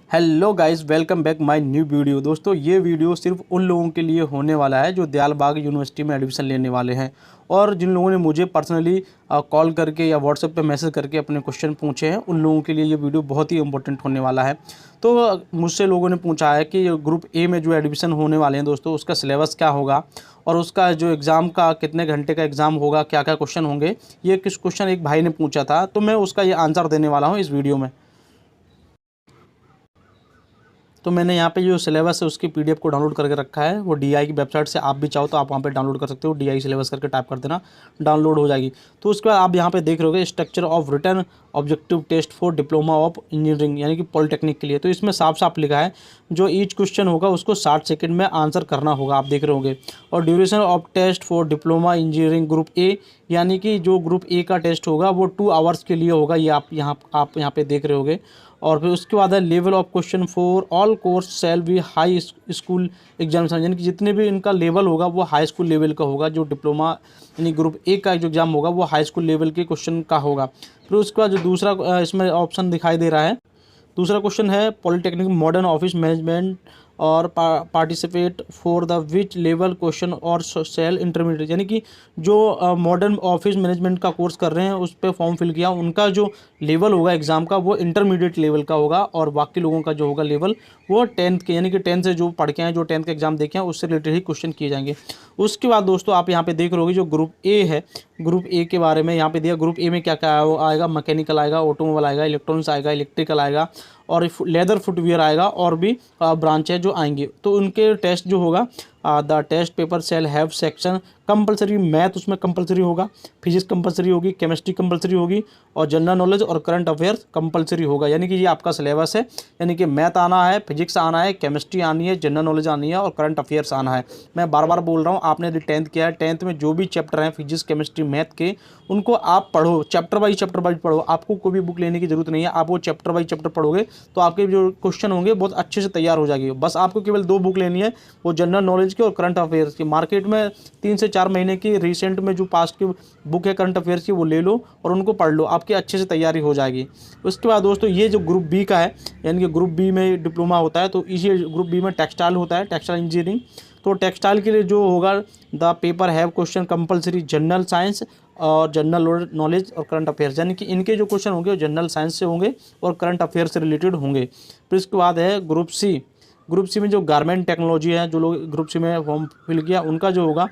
Hello guys, welcome back my new video. दोस्तों, ये video सिर्फ उन लोगों के लिए होने वाला है जो दयाल बाग यूनिवर्सिटी में एडमिशन लेने वाले हैं और जिन लोगों ने मुझे पर्सनली कॉल करके या व्हाट्सएप पे मैसेज करके अपने क्वेश्चन पूछे हैं। उन लोगों के लिए ये वीडियो बहुत ही इंपॉर्टेंट होने वाला है। तो मुझसे लोगों ने पूछा है कि ग्रुप ए में जो एडमिशन होने वाले हैं दोस्तों, उसका सिलेबस क्या होगा और उसका जो एग्ज़ाम का कितने घंटे का एग्ज़ाम होगा, क्या क्या क्वेश्चन होंगे। ये किस क्वेश्चन एक भाई ने पूछा था, तो मैं उसका ये आंसर देने वाला हूँ इस वीडियो में। तो मैंने यहाँ पे जो सिलेबस है उसकी पीडीएफ को डाउनलोड करके रखा है। वो डीआई की वेबसाइट से आप भी चाहो तो आप वहाँ पे डाउनलोड कर सकते हो। डीआई सिलेबस करके टाइप कर देना, डाउनलोड हो जाएगी। तो उसके बाद आप यहाँ पे देख रहे होगे structure of written objective test for diploma of engineering, यानी कि पॉलिटेक्निक के लिए। तो इसमें साफ साफ लिखा है जो ईच क्वेश्चन होगा उसको 60 सेकंड में आंसर करना होगा, आप देख रहे होगे। और duration of test for diploma engineering group A, यानी कि जो ग्रुप ए का टेस्ट होगा वो 2 आवर्स के लिए होगा। ये आप यहाँ पे देख रहे होगे। और फिर उसके बाद है level of question for all course shall be high school examination, यानी कि जितने भी इनका लेवल होगा वो हाई स्कूल लेवल का होगा। जो डिप्लोमा यानी ग्रुप ए का जो एग्ज़ाम होगा वो हाई स्कूल लेवल के क्वेश्चन का होगा। फिर उसके बाद जो दूसरा इसमें ऑप्शन दिखाई दे रहा है, दूसरा क्वेश्चन है पॉलिटेक्निक मॉडर्न ऑफिस मैनेजमेंट और participate for the which level question और सेल इंटरमीडिएट, यानी कि जो मॉडर्न ऑफिस मैनेजमेंट का कोर्स कर रहे हैं उस पर फॉर्म फिल किया, उनका जो लेवल होगा एग्ज़ाम का वो इंटरमीडिएट लेवल का होगा। और बाकी लोगों का जो होगा लेवल वो 10th के, यानी कि 10th से जो पढ़ के हैं, जो 10th का एग्ज़ाम देखे हैं उससे रिलेटेड ही क्वेश्चन किए जाएंगे। उसके बाद दोस्तों आप यहाँ पे देख रहे होगे जो ग्रुप ए है, ग्रुप ए के बारे में यहाँ पे दिया। ग्रुप ए में क्या क्या आएगा, मैकेनिकल आएगा, ऑटोमोबाइल आएगा, इलेक्ट्रॉनिक्स आएगा, इलेक्ट्रिकल आएगा और लेदर फुटवियर आएगा और भी ब्रांच है जो आएंगे। तो उनके टेस्ट जो होगा, the test paper shall have section compulsory, math उसमें कंपलसरी होगा, फिजिक्स कंपलसरी होगी, केमिस्ट्री कंपलसरी होगी और जनरल नॉलेज और करंट अफेयर्स कंपलसरी होगा। यानी कि ये आपका सिलेबस है, यानी कि मैथ आना है, फिजिक्स आना है, केमिस्ट्री आनी है, जनरल नॉलेज आनी है और करंट अफेयर्स आना है। मैं बार बार बोल रहा हूँ, आपने यदि 10th किया है, 10th में जो भी चैप्टर हैं फिजिक्स केमिस्ट्री मैथ के, उनको आप पढ़ो, चैप्टर वाइज पढ़ो। आपको कोई भी बुक लेने की जरूरत नहीं है, आप वो चैप्टर वाइज चैप्टर पढ़ोगे तो आपके जो क्वेश्चन होंगे बहुत अच्छे से तैयार हो जाएगी। बस आपको केवल 2 बुक लेनी है, वो जनरल नॉलेज की और करंट अफेयर्स की। मार्केट में 3 से 4 महीने की रिसेंट में जो पास्ट की बुक है करंट अफेयर्स की, वो ले लो और उनको पढ़ लो, आपकी अच्छे से तैयारी हो जाएगी। उसके बाद दोस्तों ये जो ग्रुप बी का है, यानी कि ग्रुप बी में डिप्लोमा होता है, तो इसी ग्रुप बी में टेक्सटाइल होता है, टेक्सटाइल इंजीनियरिंग। तो टेक्सटाइल के लिए जो होगा, the paper have question compulsory general science और जनरल नॉलेज और करंट अफेयर्स, यानी कि इनके जो क्वेश्चन होंगे वो जनरल साइंस से होंगे और करंट अफेयर्स से रिलेटेड होंगे। फिर इसके बाद है ग्रुप सी। ग्रुप सी में जो गारमेंट टेक्नोलॉजी है, जो लोग ग्रुप सी में फॉर्म फिल किया उनका जो होगा,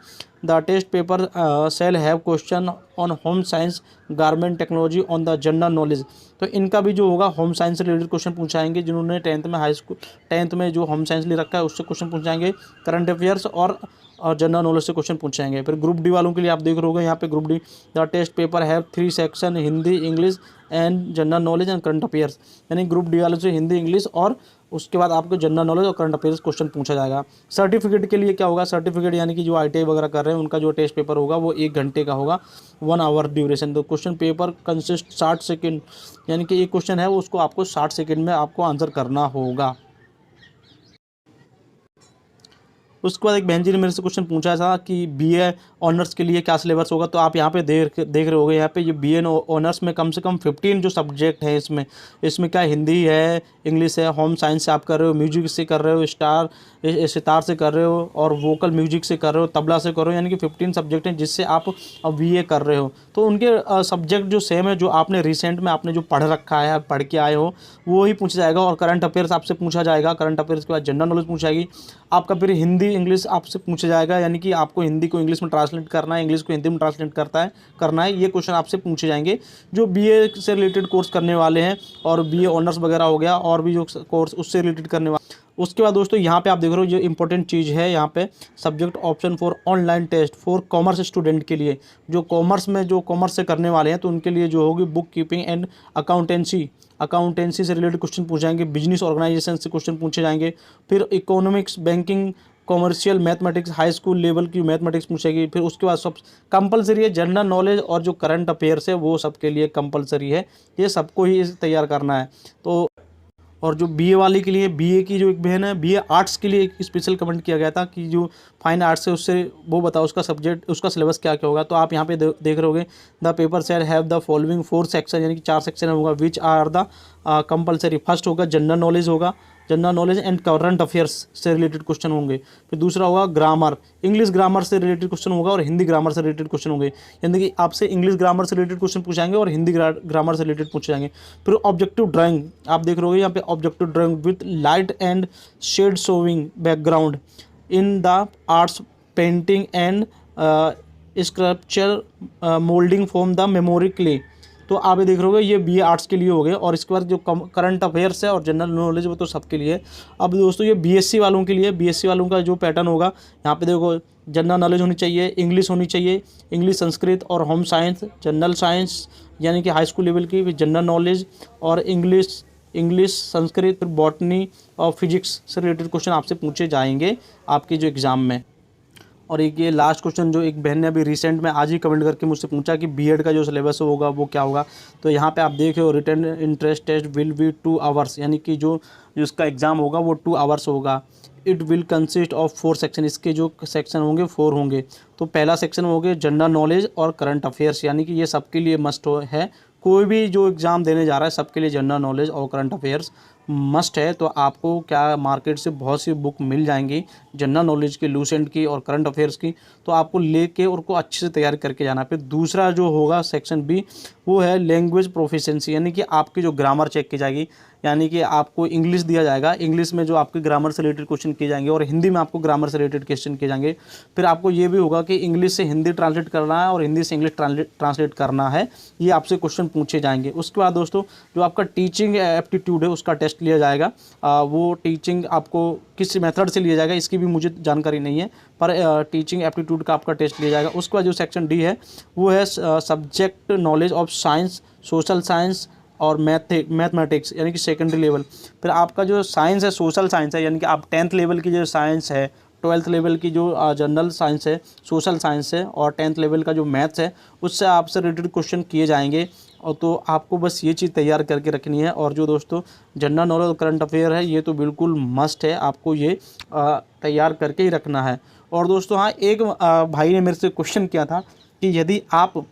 the test paper shall have question on home science garment technology on the general knowledge. तो इनका भी जो होगा होम साइंस से रिलेटेड क्वेश्चन पूछाएंगे। जिन्होंने 10th में हाई स्कूल 10th में जो होम साइंस ले रखा है उससे क्वेश्चन पूछाएंगे, करंट अफेयर्स और जनरल नॉलेज से क्वेश्चन पूछेंगे। फिर ग्रुप डी वालों के लिए आप देख रहे होगे यहाँ पे group D, the test paper have 3 section Hindi English and general knowledge and current affairs, यानी ग्रुप डी वालों से हिंदी इंग्लिश और उसके बाद आपको जनरल नॉलेज और करंट अफेयर्स क्वेश्चन पूछा जाएगा। सर्टिफिकेट के लिए क्या होगा, सर्टिफिकेट यानी कि जो आईटीआई वगैरह कर रहे हैं उनका जो टेस्ट पेपर होगा वो 1 घंटे का होगा, 1 आवर ड्यूरेशन। तो क्वेश्चन पेपर कंसिस्ट 60 सेकेंड, यानी कि एक क्वेश्चन है वो उसको आपको 60 सेकेंड में आपको आंसर करना होगा। उसके बाद एक बहन जी ने मेरे से क्वेश्चन पूछा था कि बीए ऑनर्स के लिए क्या सिलेबस होगा। तो आप यहाँ पे देख रहे होगे, यहाँ पे ये बीए ऑनर्स में कम से कम 15 जो सब्जेक्ट हैं इसमें क्या हिंदी है, इंग्लिश है, होम साइंस से आप कर रहे हो, म्यूजिक से कर रहे हो, सितार से कर रहे हो और वोकल म्यूजिक से कर रहे हो, तबला से कर रहे हो, यानी कि 15 सब्जेक्ट हैं जिससे आप अब बीए कर रहे हो। तो उनके सब्जेक्ट जो सेम है, जो आपने रिसेंट में आपने जो पढ़ रखा है, पढ़ के आए हो, वो ही पूछा जाएगा। और करंट अफेयर्स आपसे पूछा जाएगा, करंट अफेयर्स के बाद जनरल नॉलेज पूछाएगी आपका। फिर हिंदी इंग्लिश आपसे पूछा जाएगा, यानी कि आपको हिंदी को इंग्लिश में ट्रांसलेट करना है, इंग्लिश को हिंदी में ट्रांसलेट करना है। ये क्वेश्चन आपसे पूछे जाएंगे जो बीए से रिलेटेड कोर्स करने वाले हैं और बीए ऑनर्स वगैरह हो गया और भी जो कोर्स उससे रिलेटेड करने वाले। उसके बाद दोस्तों यहाँ पे आप देख रहे हो जो इंपॉर्टेंट चीज़ है, यहाँ पे subject option for online test for commerce student के लिए, जो कॉमर्स से करने वाले हैं तो उनके लिए जो होगी बुक कीपिंग एंड अकाउंटेंसी से रिलेटेड क्वेश्चन पूछे जाएंगे, बिजनेस ऑर्गेनाइजेशन से क्वेश्चन पूछे जाएंगे। फिर economics, banking, commercial mathematics, high school level की मैथमेटिक्स पूछेगी। फिर उसके बाद सब कंपलसरी है, जनरल नॉलेज और जो करंट अफेयर्स है वो सबके लिए कंपलसरी है, ये सबको ही तैयार करना है। तो और जो बीए वाले के लिए, बीए की जो एक बहन है, बीए आर्ट्स के लिए एक स्पेशल कमेंट किया गया था कि जो फाइन आर्ट्स है उससे वो बताओ उसका सब्जेक्ट, उसका सिलेबस क्या क्या होगा। तो आप यहाँ पे देख रहे होगे the paper set have the following 4 section, यानी कि 4 सेक्शन होगा, which are the compulsory. First होगा जनरल नॉलेज होगा, general knowledge and current affairs से रिलेटेड क्वेश्चन होंगे। फिर दूसरा होगा ग्रामर, इंग्लिश ग्रामर से रिलेटेड क्वेश्चन होगा और हिंदी ग्रामर से रिलेटेड क्वेश्चन होंगे, यानी कि आपसे इंग्लिश ग्रामर से रिलेटेड क्वेश्चन पूछाएंगे और हिंदी ग्रामर से रिलेटेड पूछे जाएंगे। फिर ऑब्जेक्टिव ड्राइंग आप देख रहे हो यहाँ पे, objective drawing with light and shade showing background in the arts, painting and sculpture moulding from the memory clay. तो आप ये देख रहे हो ये बीए आर्ट्स के लिए हो गए। और इसके बाद जो करंट अफेयर्स है और जनरल नॉलेज वो तो सबके लिए। अब दोस्तों ये बीएससी वालों के लिए, बीएससी वालों का जो पैटर्न होगा यहाँ पे देखो, जनरल नॉलेज होनी चाहिए, इंग्लिश होनी चाहिए, इंग्लिश, संस्कृत और होम साइंस, जनरल साइंस यानी कि हाई स्कूल लेवल की, फिर जनरल नॉलेज और इंग्लिश, संस्कृत, फिर बॉटनी और फिजिक्स से रिलेटेड क्वेश्चन आपसे पूछे जाएंगे आपके जो एग्ज़ाम में। और एक ये लास्ट क्वेश्चन जो एक बहन ने अभी रिसेंट में आज ही कमेंट करके मुझसे पूछा कि बीएड का जो सिलेबस होगा वो क्या होगा। तो यहाँ पे आप देख रहे हो written interest test will be 2 hours, यानी कि जो उसका एग्ज़ाम होगा वो 2 आवर्स होगा। It will consist of 4 section, इसके जो सेक्शन होंगे 4 होंगे। तो पहला सेक्शन होंगे जनरल नॉलेज और करंट अफेयर्स, यानी कि ये सबके लिए मस्ट है। कोई भी जो एग्ज़ाम देने जा रहा है सबके लिए जनरल नॉलेज और करंट अफेयर्स मस्ट है। तो आपको क्या मार्केट से बहुत सी बुक मिल जाएंगी जनरल नॉलेज की, लूसेंट की और करंट अफेयर्स की, तो आपको लेके उनको अच्छे से तैयार करके जाना। फिर दूसरा जो होगा सेक्शन बी वो है लैंग्वेज प्रोफिशिएंसी, यानी कि आपकी जो ग्रामर चेक की जाएगी, यानी कि आपको इंग्लिश दिया जाएगा, इंग्लिश में जो आपके ग्रामर से रिलेटेड क्वेश्चन किए जाएंगे और हिंदी में आपको ग्रामर से रिलेटेड क्वेश्चन किए जाएंगे। फिर आपको ये भी होगा कि इंग्लिश से हिंदी ट्रांसलेट करना है और हिंदी से इंग्लिश ट्रांसलेट करना है, ये आपसे क्वेश्चन पूछे जाएंगे। उसके बाद दोस्तों जो आपका टीचिंग एप्टीट्यूड है उसका टेस्ट लिया जाएगा। वो टीचिंग आपको किस मेथड से लिया जाएगा इसकी भी मुझे जानकारी नहीं है, पर टीचिंग एप्टीट्यूड का आपका टेस्ट लिया जाएगा। उसके बाद जो सेक्शन डी है वो है subject knowledge of science, social science और मैथमेटिक्स, यानी कि सेकेंडरी लेवल। फिर आपका जो साइंस है, सोशल साइंस है, यानी कि आप 10th लेवल की जो साइंस है, 12th लेवल की जो जनरल साइंस है, सोशल साइंस है और 10th लेवल का जो मैथ्स है उससे आपसे रिलेटेड क्वेश्चन किए जाएंगे। और तो आपको बस ये चीज़ तैयार करके रखनी है। और जो दोस्तों जनरल नॉलेज और करंट अफेयर है ये तो बिल्कुल मस्ट है, आपको ये तैयार करके ही रखना है। और दोस्तों हाँ, एक भाई ने मेरे से क्वेश्चन किया था कि यदि आप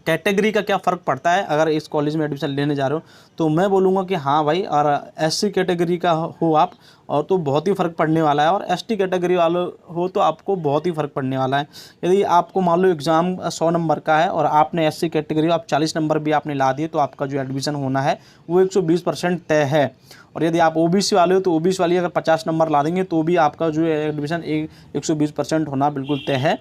कैटेगरी का क्या फ़र्क पड़ता है अगर इस कॉलेज में एडमिशन लेने जा रहे हो, तो मैं बोलूँगा कि हाँ भाई, और एससी कैटेगरी का हो आप और तो बहुत ही फ़र्क पड़ने वाला है, और एसटी कैटेगरी वाले हो तो आपको बहुत ही फ़र्क पड़ने वाला है। यदि आपको मान लो एग्ज़ाम 100 नंबर का है और आपने एससी कैटेगरी आप 40 नंबर भी आपने ला दिए, तो आपका जो एडमिशन होना है वो 120% तय है। और यदि आप ओबीसी वाले हो तो ओबीसी वाली अगर 50 नंबर ला देंगे तो भी आपका जो एडमिशन 120% होना बिल्कुल तय है।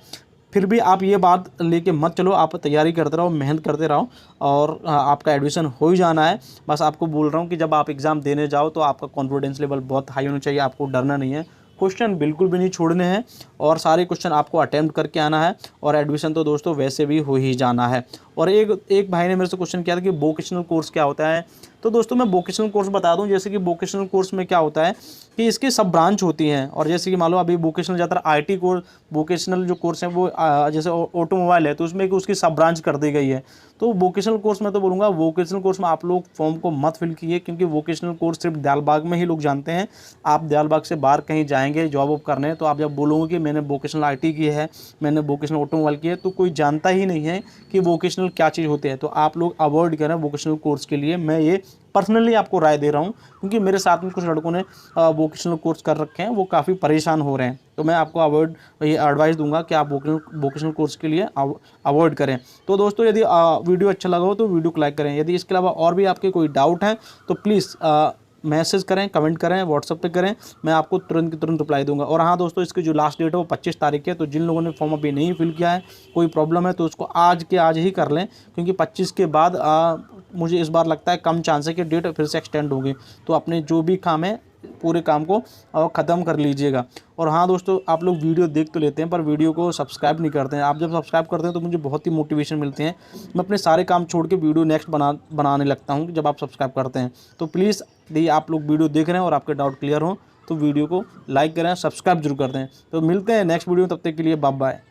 फिर भी आप ये बात लेके मत चलो, आप तैयारी करते रहो, मेहनत करते रहो और आपका एडमिशन हो ही जाना है। बस आपको बोल रहा हूँ कि जब आप एग्ज़ाम देने जाओ तो आपका कॉन्फिडेंस लेवल बहुत हाई होना चाहिए, आपको डरना नहीं है, क्वेश्चन बिल्कुल भी नहीं छोड़ने हैं और सारे क्वेश्चन आपको अटेम्प्ट करके आना है। और एडमिशन तो दोस्तों वैसे भी हो ही जाना है। और एक भाई ने मेरे से क्वेश्चन किया था कि वोकेशनल कोर्स क्या होता है। तो दोस्तों मैं वोकेशनल कोर्स बता दूं, जैसे कि वोकेशनल कोर्स में क्या होता है कि इसकी सब ब्रांच होती हैं। और जैसे कि मान लो अभी वोकेशनल ज़्यादातर आईटी कोर्स, वोकेशनल जो कोर्स है वो जैसे ऑटोमोबाइल है तो उसमें उसकी सब ब्रांच कर दी गई है। तो वोकेशनल कोर्स में तो बोलूँगा वोकेशनल कोर्स में आप लोग फॉर्म को मत फिल कीजिए, क्योंकि वोकेशनल कोर्स सिर्फ दयालबाग में ही लोग जानते हैं। आप दयालबाग से बाहर कहीं जाएंगे जॉब वॉब करने, तो आप जब बोलोगे कि मैंने वोकेशनल आईटी की है, मैंने वोकेशनल ऑटोमोबाइल की है, तो कोई जानता ही नहीं है कि वोकेशनल क्या चीज़ होती है। तो आप लोग अवॉइड करें वोकेशनल कोर्स के लिए, मैं ये पर्सनली आपको राय दे रहा हूँ, क्योंकि मेरे साथ में कुछ लड़कों ने वोकेशनल कोर्स कर रखे हैं, वो काफ़ी परेशान हो रहे हैं। तो मैं आपको ये एडवाइस दूंगा कि आप वोकेशनल कोर्स के लिए अवॉइड करें। तो दोस्तों यदि वीडियो अच्छा लगा हो तो वीडियो को लाइक करें। यदि इसके अलावा और भी आपके कोई डाउट हैं तो प्लीज़ मैसेज करें, कमेंट करें, व्हाट्सएप पे करें, मैं आपको तुरंत की तुरंत रिप्लाई दूंगा। और हाँ दोस्तों, इसकी जो लास्ट डेट है वो 25 तारीख है। तो जिन लोगों ने फॉर्म अभी नहीं फिल किया है, कोई प्रॉब्लम है तो उसको आज के आज ही कर लें, क्योंकि 25 के बाद मुझे इस बार लगता है कम चांस है कि डेट फिर से एक्सटेंड होगी। तो अपने जो भी काम है पूरे काम को ख़त्म कर लीजिएगा। और हाँ दोस्तों, आप लोग वीडियो देख तो लेते हैं पर वीडियो को सब्सक्राइब नहीं करते हैं। आप जब सब्सक्राइब करते हैं तो मुझे बहुत ही मोटिवेशन मिलती है, मैं अपने सारे काम छोड़ के वीडियो नेक्स्ट बनाने लगता हूँ जब आप सब्सक्राइब करते हैं। तो प्लीज़ यदि आप लोग वीडियो देख रहे हैं और आपके डाउट क्लियर हो तो वीडियो को लाइक करें, सब्सक्राइब जरूर कर दें। तो मिलते हैं नेक्स्ट वीडियो में, तब तक के लिए बाय बाय।